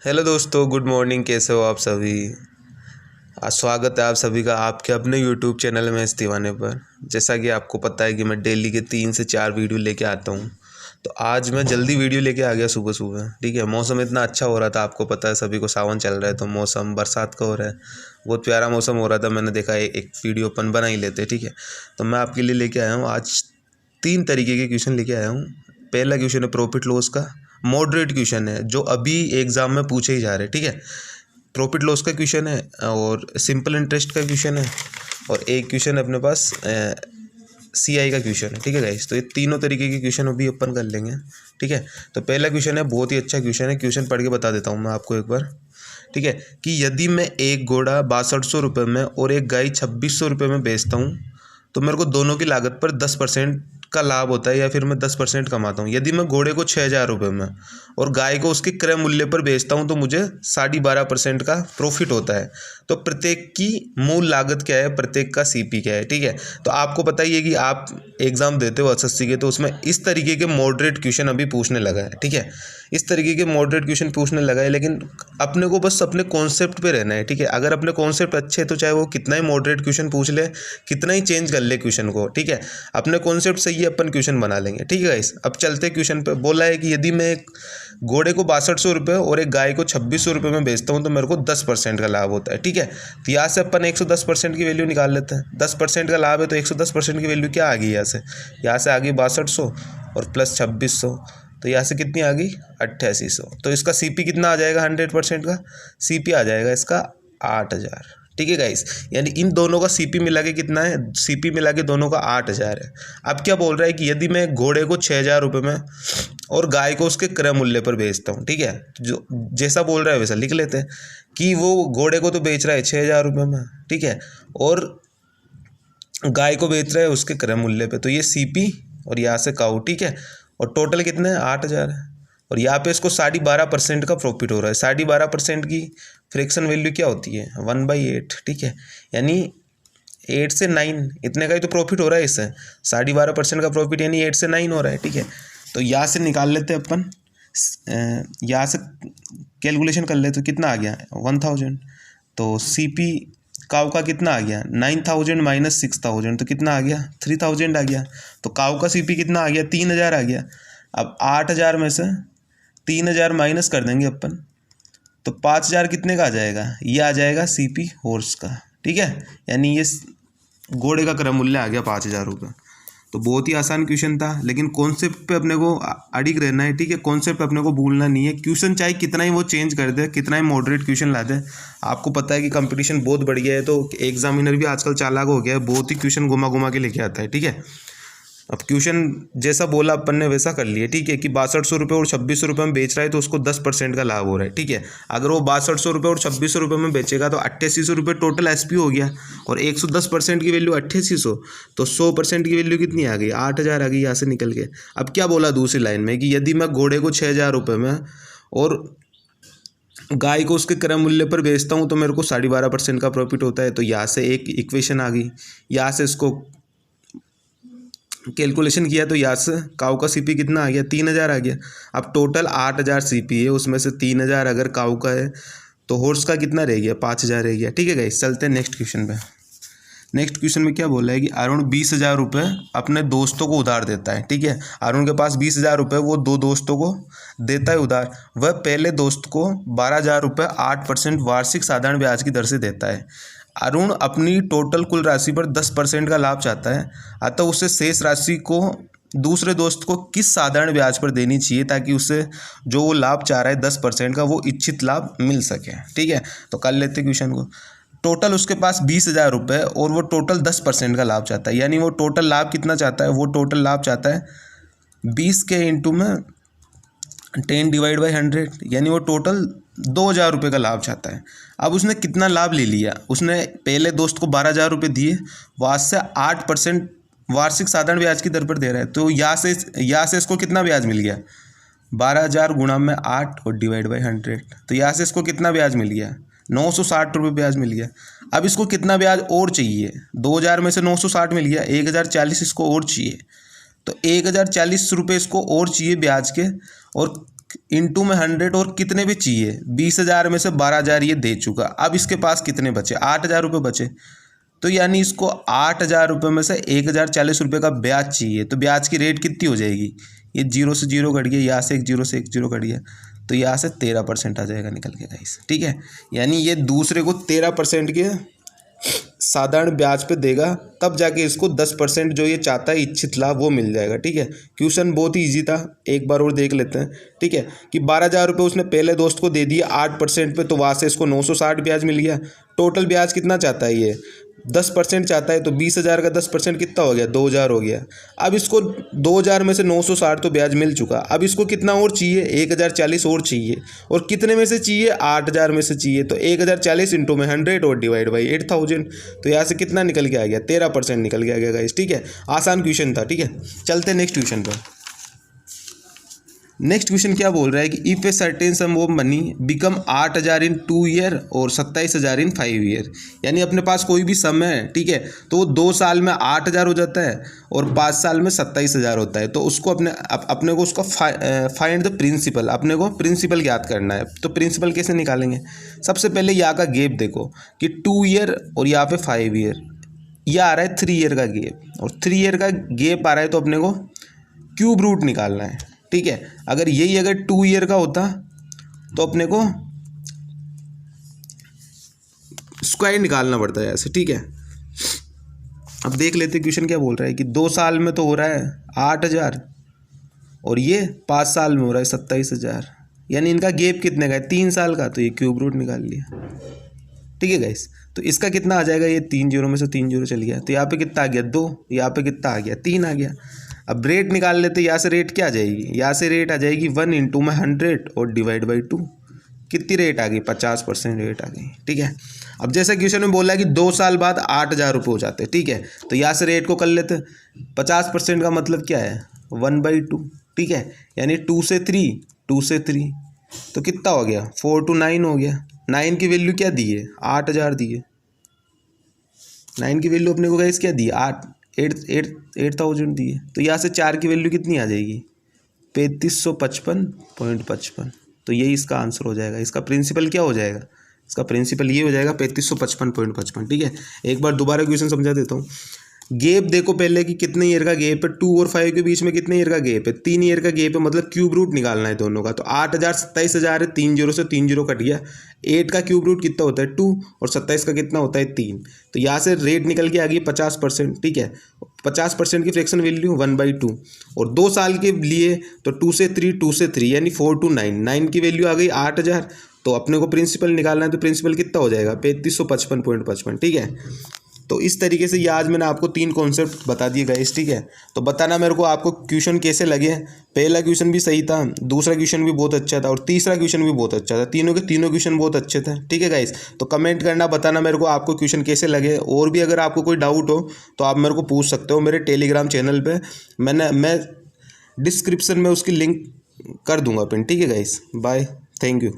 Hello दोस्तों, good morning. कैसे हो आप सभी? आज स्वागत है आप सभी का आपके अपने यूट्यूब चैनल में इस दीवाने पर। जैसा कि आपको पता है कि मैं डेली के 3 से 4 वीडियो लेके आता हूँ, तो आज मैं जल्दी वीडियो लेके आ गया सुबह सुबह। ठीक है, मौसम इतना अच्छा हो रहा था, आपको पता है सभी को सावन चल रहा है, तो मौसम बरसात का हो रहा है, बहुत प्यारा मौसम हो रहा था। मैंने देखा एक वीडियो अपन बना ही लेते। ठीक है, तो मैं आपके लिए लेके आया हूँ आज 3 तरीके के क्वेश्चन लेके आया हूँ। पहला क्वेश्चन है प्रॉफिट लॉस का, मॉडरेट क्वेश्चन है जो अभी एग्जाम में पूछे ही जा रहे हैं। ठीक है, प्रॉफिट लॉस का क्वेश्चन है और सिंपल इंटरेस्ट का क्वेश्चन है और एक क्वेश्चन अपने पास सीआई का क्वेश्चन है। ठीक है गाइस, तो ये तीनों तरीके के क्वेश्चन अभी अपन कर लेंगे। ठीक है, तो पहला क्वेश्चन है, बहुत ही अच्छा क्वेश्चन है, क्वेश्चन पढ़ के बता देता हूँ मैं आपको एक बार। ठीक है, कि यदि मैं एक घोड़ा 6200 रुपये में और एक गाय 2600 रुपये में बेचता हूँ, तो मेरे को दोनों की लागत पर 10% का लाभ होता है या फिर मैं 10% कमाता हूँ। यदि मैं घोड़े को 6000 रुपये में और गाय को उसके क्रय मूल्य पर बेचता हूँ, तो मुझे 12.5% का प्रॉफिट होता है। तो प्रत्येक की मूल लागत क्या है, प्रत्येक का सीपी क्या है। ठीक है, तो आपको पता ही है कि आप एग्जाम देते हो एसएससी के, तो उसमें इस तरीके के मॉडरेट क्वेश्चन अभी पूछने लगा है। ठीक है, इस तरीके के मॉडरेट क्वेश्चन पूछने लगा है, लेकिन अपने को बस अपने कॉन्सेप्ट पे रहना है। ठीक है, अगर अपने कॉन्सेप्ट अच्छे हैं तो चाहे वो कितना ही मॉडरेट क्वेश्चन पूछ ले, कितना ही चेंज कर ले क्वेश्चन को। ठीक है, अपने कॉन्सेप्ट से ही अपन क्वेश्चन बना लेंगे। ठीक है गाइस, अब चलते क्वेश्चन पे। बोला है कि यदि मैं एक घोड़े को 6200 रुपये और एक गाय को 2600 रुपये में बेचता हूँ, तो मेरे को 10% का लाभ होता है। ठीक है, तो यहाँ से अपन 110% की वैल्यू निकाल लेते हैं। 10% का लाभ है तो 110% की वैल्यू क्या आ गई? यहाँ से आ गई 6200 और प्लस 2600, तो यहाँ से कितनी आ गई? 8800। तो इसका सीपी कितना आ जाएगा? 100% का सीपी आ जाएगा इसका 8000। ठीक है गाइस, यानी इन दोनों का सीपी मिला के कितना है? सीपी मिला के दोनों का 8000 है। अब क्या बोल रहा है कि यदि मैं घोड़े को 6000 रुपये में और गाय को उसके क्रय मूल्य पर बेचता हूँ। ठीक है, जो जैसा बोल रहा है वैसा लिख लेते हैं कि वो घोड़े को तो बेच रहा है 6000 रुपये में। ठीक है, और गाय को बेच रहा है उसके क्रय मूल्य पे, तो ये सीपी और यहाँ से काऊ। ठीक है, और टोटल कितने हैं? 8000 है। और यहाँ पे इसको 12.5% का प्रॉफिट हो रहा है। 12.5% की फ्रैक्शन वैल्यू क्या होती है? 1/8। ठीक है, यानी 8 से 9 इतने का ही तो प्रॉफिट हो रहा है इससे। 12.5% का प्रॉफिट यानी 8 से 9 हो रहा है। ठीक है, तो यहाँ से निकाल लेते हैं अपन, यहाँ से कैलकुलेशन कर लेते, तो कितना आ गया? 1000। तो सीपी काऊ का कितना आ गया? 9000 माइनस 6000, तो कितना आ गया? 3000 आ गया। तो काऊ का सीपी कितना आ गया? 3000 आ गया। अब 8000 में से 3000 माइनस कर देंगे अपन, तो 5000 कितने का आ जाएगा? ये आ जाएगा सीपी हॉर्स का। ठीक है, यानी ये घोड़े का क्रय मूल्य आ गया 5000 रुपये। तो बहुत ही आसान क्वेश्चन था, लेकिन कॉन्सेप्ट पे अपने को अडिग रहना है। ठीक है, कॉन्सेप्ट अपने को भूलना नहीं है। क्वेश्चन चाहे कितना ही वो चेंज कर दे, कितना ही मॉडरेट क्वेश्चन ला दे, आपको पता है कि कंपटीशन बहुत बढ़ गया है, तो एग्जामिनर भी आजकल चालाक हो गया है, बहुत ही क्वेश्चन घुमा घुमा के लेके आता है। ठीक है, अब क्वेश्चन जैसा बोला अपन ने वैसा कर लिया। ठीक है, कि 6200 रुपये और 2600 रुपये में बेच रहा है तो उसको 10% का लाभ हो रहा है। ठीक है, अगर वो 6200 रुपये और 2600 रुपये में बेचेगा तो 8800 रुपये टोटल एसपी हो गया, और 110% की वैल्यू 8800, तो 100% की वैल्यू कितनी आ गई? 8000 आ गई यहाँ से निकल के। अब क्या बोला दूसरी लाइन में कि यदि मैं घोड़े को 6000 रुपये में और गाय को उसके क्रय मूल्य पर बेचता हूँ, तो मेरे को 12.5% का प्रॉफिट होता है। तो यहाँ से एक इक्वेशन आ गई, यहाँ से इसको कैलकुलेशन किया तो यहाँ से काऊ का सीपी कितना आ गया? 3000 आ गया। अब टोटल 8000 सीपी है, उसमें से 3000 अगर काऊ का है तो हॉर्स का कितना रह गया? 5000 रह गया। ठीक है गाइस, चलते हैं नेक्स्ट क्वेश्चन पे। नेक्स्ट क्वेश्चन में क्या बोला है कि अरुण 20000 रुपये अपने दोस्तों को उधार देता है। ठीक है, अरुण के पास 20000 रुपये वो 2 दोस्तों को देता है उधार। वह पहले दोस्त को 12000 रुपये 8% वार्षिक साधारण ब्याज की दर से देता है। अरुण अपनी टोटल कुल राशि पर 10% का लाभ चाहता है, अतः उसे शेष राशि को दूसरे दोस्त को किस साधारण ब्याज पर देनी चाहिए ताकि उसे जो वो लाभ चाह रहा है 10% का वो इच्छित लाभ मिल सके। ठीक है, तो कर लेते क्वेश्चन को। टोटल उसके पास 20000 रुपये और वो टोटल 10% का लाभ चाहता है, यानी वो टोटल लाभ कितना चाहता है? वो टोटल लाभ चाहता है 20 के इंटू में 10/100, यानी वो टोटल 2000 रुपये का लाभ चाहता है। अब उसने कितना लाभ ले लिया? उसने पहले दोस्त को 12000 रुपये दिए, वहाँ से 8% वार्षिक साधारण ब्याज की दर पर दे रहा है, तो यहाँ से इसको कितना ब्याज मिल गया? 12000 गुणा में 8 और /100, तो यहाँ से इसको कितना ब्याज मिल गया? 960 रुपये ब्याज मिल गया। अब इसको कितना ब्याज और चाहिए? 2000 में से 960 मिल गया, 1040 इसको और चाहिए, तो 1040 रुपये इसको और चाहिए ब्याज के, और इंटू में 100 और कितने भी चाहिए, 20,000 में से 12,000 ये दे चुका। अब इसके पास कितने बचे, 8,000 रुपये बचे। तो यानी इसको 8,000 रुपये में से 1,040 रुपये का ब्याज चाहिए। तो ब्याज की रेट कितनी हो जाएगी, ये 0 से 0 कट गया, यहाँ से 1 से 1 कट गया, तो यहाँ से 13% आ जाएगा निकल के गाइस। ठीक है, यानी ये दूसरे को 13% के साधारण ब्याज पे देगा, तब जाके इसको 10% जो ये चाहता है इच्छित लाभ वो मिल जाएगा। ठीक है, क्वेश्चन बहुत ही ईजी था, एक बार और देख लेते हैं। ठीक है, कि 12,000 रुपये उसने पहले दोस्त को दे दिए 8% पे, तो वहाँ से इसको 960 ब्याज मिल गया। टोटल ब्याज कितना चाहता है ये, 10% चाहता है, तो 20,000 का 10% कितना हो गया, 2,000 हो गया। अब इसको 2,000 में से 960 तो ब्याज मिल चुका। अब इसको कितना और चाहिए, 1,040 और चाहिए। और कितने में से चाहिए, 8,000 में से चाहिए। तो 1,040 इंटू में 100 और डिवाइड बाई 8,000, तो यहाँ से कितना निकल के आ गया, 13% निकल के आ गया गाइस। ठीक है, आसान क्वेश्चन था। ठीक है, चलते हैं नेक्स्ट क्वेश्चन पर। नेक्स्ट क्वेश्चन क्या बोल रहा है कि if a certain some of money become 8,000 in 2 year और 27,000 इन 5 ईयर। यानी अपने पास कोई भी सम है, ठीक है, तो वो 2 साल में 8,000 हो जाता है और 5 साल में 27,000 होता है। तो उसको अपने को उसका फाइंड द प्रिंसिपल, अपने को प्रिंसिपल ज्ञात करना है। तो प्रिंसिपल कैसे निकालेंगे, सबसे पहले यहाँ का गैप देखो कि 2 ईयर और यहाँ पे 5 ईयर, यह आ रहा है 3 ईयर का गैप, और 3 ईयर का गैप आ रहा है, तो अपने को क्यूब रूट निकालना है। ठीक है, अगर 2 ईयर का होता तो अपने को स्क्वायर निकालना पड़ता है ऐसे। ठीक है, अब देख लेते क्वेश्चन क्या बोल रहा है कि 2 साल में तो हो रहा है 8,000 और ये 5 साल में हो रहा है 27,000, यानी इनका गैप कितने का है, 3 साल का, तो ये क्यूब रूट निकाल लिया। ठीक है गाइस, तो इसका कितना आ जाएगा, ये 3 जीरो में से 3 जीरो चल गया, तो यहाँ पे कितना आ गया 2, यहाँ पे कितना आ गया 3 आ गया। अब रेट निकाल लेते, यहाँ से रेट क्या आ जाएगी, यहाँ से रेट आ जाएगी 1 इंटू में 100 और डिवाइड बाई 2, कितनी रेट आ गई, 50% रेट आ गई। ठीक है, अब जैसा क्वेश्चन में बोला है कि 2 साल बाद 8,000 रुपये हो जाते हैं। ठीक है, तो यहाँ से रेट को कर लेते, 50% का मतलब क्या है, 1/2। ठीक है, यानी 2 से 3 तो कितना हो गया, 4 to 9 हो गया। 9 की वैल्यू क्या दी है, 8,000 दी है। 9 की वैल्यू अपने को गाइस क्या दी, 8,000 दी है। तो यहाँ से 4 की वैल्यू कितनी आ जाएगी, 3555.55। तो यही इसका आंसर हो जाएगा। इसका प्रिंसिपल क्या हो जाएगा, इसका प्रिंसिपल ये हो जाएगा 3555.55। ठीक है, एक बार दोबारा क्वेश्चन समझा देता हूँ। गैप देखो पहले कि कितने ईयर का गैप है, 2 और 5 के बीच में कितने ईयर का गैप है, 3 ईयर का गैप है, मतलब क्यूब रूट निकालना है दोनों का। तो 8,000 27,000 है, 3 जीरो से 3 जीरो कट गया। 8 का क्यूब रूट कितना होता है 2 और 27 का कितना होता है 3। तो यहाँ से रेट निकल के आ गई 50%। ठीक है, 50% की फ्रैक्शन वैल्यू 1/2 और 2 साल के लिए तो 2 से 3 यानी 4 to 9। 9 की वैल्यू आ गई 8,000, तो अपने को प्रिंसिपल निकालना है, तो प्रिंसिपल कितना हो जाएगा 3555.55। ठीक है, तो इस तरीके से ये आज मैंने आपको 3 कॉन्सेप्ट बता दिए गाइस। ठीक है, तो बताना मेरे को आपको क्वेश्चन कैसे लगे। पहला क्वेश्चन भी सही था, दूसरा क्वेश्चन भी बहुत अच्छा था और तीसरा क्वेश्चन भी बहुत अच्छा था। तीनों के तीनों क्वेश्चन बहुत अच्छे थे। ठीक है गाइस, तो कमेंट करना, बताना मेरे को आपको क्वेश्चन कैसे लगे। और भी अगर आपको कोई डाउट हो तो आप मेरे को पूछ सकते हो मेरे टेलीग्राम चैनल पर। मैं डिस्क्रिप्शन में उसकी लिंक कर दूंगा पिन। ठीक है गाइस, बाय, थैंक यू।